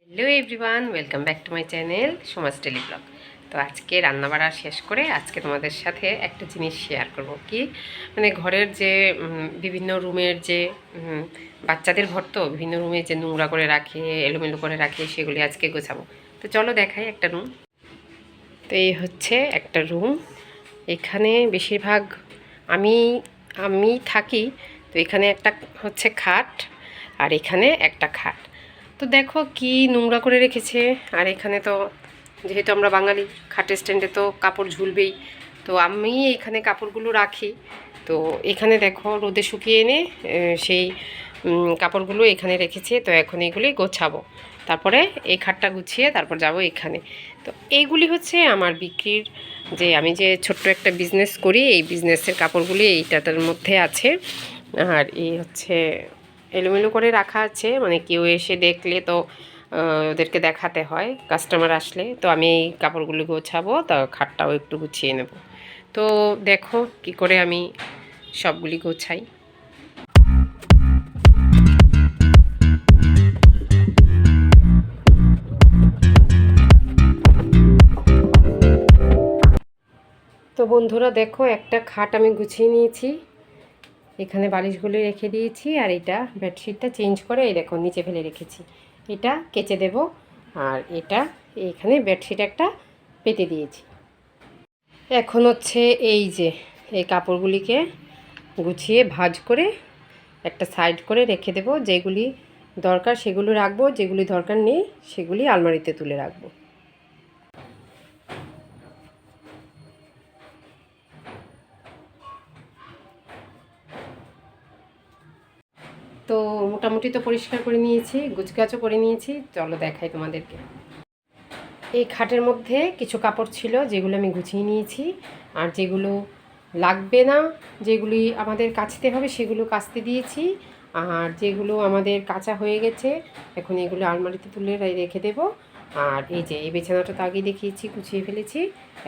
Hello everyone, welcome back to my channel সমাজ daily blog. তো আজকে রান্নাবাড়া শেষ করে আজকে তোমাদের সাথে একটা জিনিস শেয়ার করব কি মানে ঘরের যে বিভিন্ন রুমের যে বাচ্চাদের ঘর তো বিভিন্ন রুমে যে নোংরা করে রাখে, এলোমেলো করে রাখে, সেগুলি আজকে গোছাবো। তো চলো দেখাই একটা রুম। তো এই হচ্ছে একটা রুম। এখানে বেশিরভাগ আমি আমি থাকি। তো এখানে একটা হচ্ছে খাট, আর এখানে একটা খাট। তো দেখো কি নোংরা করে রেখেছে। আর এখানে তো যেহেতু আমরা বাঙালি, খাটের স্ট্যান্ডে তো কাপড় ঝুলবেই। তো আমি এখানে কাপড়গুলো রাখি। তো এখানে দেখো রোদে শুকিয়ে এনে সেই কাপড়গুলো এখানে রেখেছি। তো এখন এগুলি গোছাবো, তারপরে এই খাটটা গুছিয়ে তারপর যাব এখানে। তো এইগুলি হচ্ছে আমার বিক্রির, যে আমি যে ছোট্ট একটা বিজনেস করি, এই বিজনেসের কাপড়গুলি এইটার মধ্যে আছে। আর এই হচ্ছে এলোমেলো করে রাখা আছে, মানে কেউ এসে দেখলে তো ওদেরকে দেখাতে হয় কাস্টমার আসলে। তো আমি এই কাপড়গুলো গোছাবো, তা খাটটাও একটু গুছিয়ে নেব। তো দেখো কি করে আমি সবগুলি গোছাই। তো বন্ধুরা দেখো, একটা খাট আমি গুছিয়ে নিয়েছি, এখানে বালিশগুলো রেখে দিয়েছি। আর এটা বেডশিটটা চেঞ্জ করে এই দেখো নিচে ফেলে রেখেছি, এটা কেচে দেব। আর এটা এইখানে বেডশিট একটা পেতে দিয়েছি। এখন হচ্ছে এই যে এই কাপড়গুলিকে গুছিয়ে ভাঁজ করে একটা সাইড করে রেখে দেব। যেগুলি দরকার সেগুলো রাখবো, যেগুলি দরকার নেই সেগুলি আলমারিতে তুলে রাখবো। তো মোটামুটি তো পরিষ্কার করে নিয়েছি, গুছগাছও করে নিয়েছি। চলো দেখাই তোমাদেরকে। এই খাটের মধ্যে কিছু কাপড় ছিল যেগুলো আমি গুছিয়ে নিয়েছি, আর যেগুলো লাগবে না, যেগুলি আমাদের কাচতে হবে সেগুলো কাচতে দিয়েছি। আর যেগুলো আমাদের কাচা হয়ে গেছে এখন এগুলো আলমারিতে তুলে রেখে দেব। আর এই যে এই বিছানাটা তো আগেই দেখিয়েছি, গুছিয়ে ফেলেছি।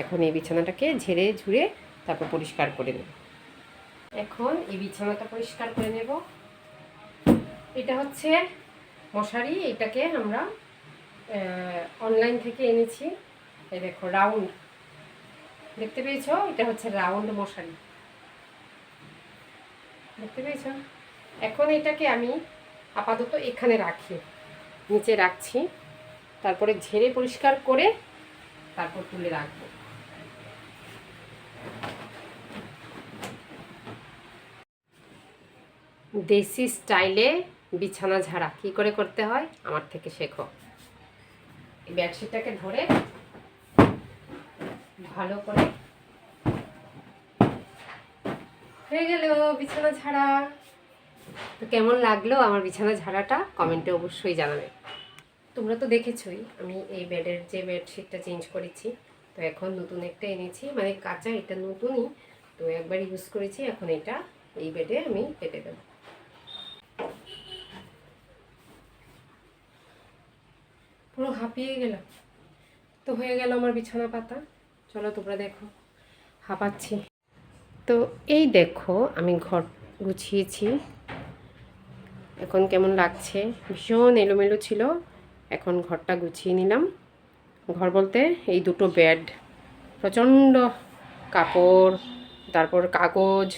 এখন এই বিছানাটাকে ঝেড়ে ঝুড়ে তারপর পরিষ্কার করে নেব। এখন এই বিছানাটা পরিষ্কার করে নেব। এটা হচ্ছে মশারি, এটাকে আমরা অনলাইন থেকে এনেছি। এই দেখো রাউন্ড, দেখতে পেয়েছো? এটা হচ্ছে রাউন্ড মশারি, দেখতে পেয়েছো? এখন এটাকে আমি আপাতত এখানে রাখি, নিচে রাখছি। তারপরে ঝেড়ে পরিষ্কার করে তারপর তুলে রাখবো। দেশি স্টাইলে বিছানা ঝাড়া কি করে করতে হয় আমার থেকে শেখো। এই বেডশিটটাকে ধরে ভালো করে হয়ে গেল বিছানা ঝাড়া। তো কেমন লাগলো আমার বিছানা ঝাড়াটা কমেন্টে অবশ্যই জানাবে। তোমরা তো দেখেছোই আমি এই বেডের যে বেডশিটটা চেঞ্জ করেছি। তো এখন নতুন একটা এনেছি, মানে কাঁচা, এটা নতুনই। তো একবার ইউজ করেছি, এখন এটা এই বেডে আমি পেতে দেব। পুরো হাঁপিয়ে গেলাম। তো হয়ে গেল আমার বিছানা পাতা। চলো তোমরা দেখো, হাঁপাচ্ছি। তো এই দেখো আমি ঘর গুছিয়েছি, এখন কেমন লাগছে। ভীষণ এলোমেলো ছিল, এখন ঘরটা গুছিয়ে নিলাম। ঘর বলতে এই দুটো বেড, প্রচণ্ড কাপড়, তারপর কাগজ,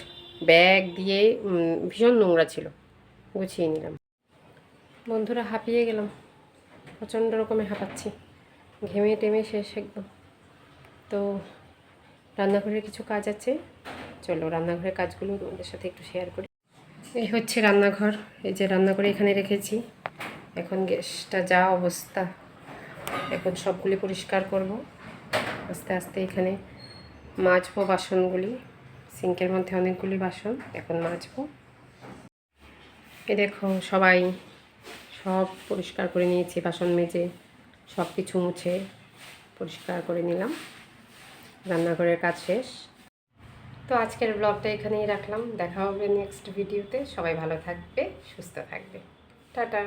ব্যাগ দিয়ে ভীষণ নোংরা ছিল, গুছিয়ে নিলাম। বন্ধুরা হাঁপিয়ে গেলাম, প্রচণ্ড রকমের হাঁপাচ্ছি, ঘেমে টেমে শেষ একদম। তো রান্নাঘরের কিছু কাজ আছে, চলো রান্নাঘরের কাজগুলো তোমাদের সাথে একটু শেয়ার করি। এই হচ্ছে রান্নাঘর, এই যে রান্নাঘরে এখানে রেখেছি। এখন গ্যাসটা যা অবস্থা, এখন সবগুলি পরিষ্কার করব আস্তে আস্তে। এখানে মাজবো বাসনগুলি, সিঙ্কের মধ্যে অনেকগুলি বাসন এখন মাজবো। এ দেখো সবাই সব পরিষ্কার করে নিয়েছি, বাসন মেজে সব কিছু মুছে পরিষ্কার করে নিলাম। রান্নাঘরের কাজ শেষ। তো আজকের ব্লগটা এখানেই রাখলাম, দেখা হবে নেক্সট ভিডিওতে। সবাই ভালো থাকবে, সুস্থ থাকবে, টাটা।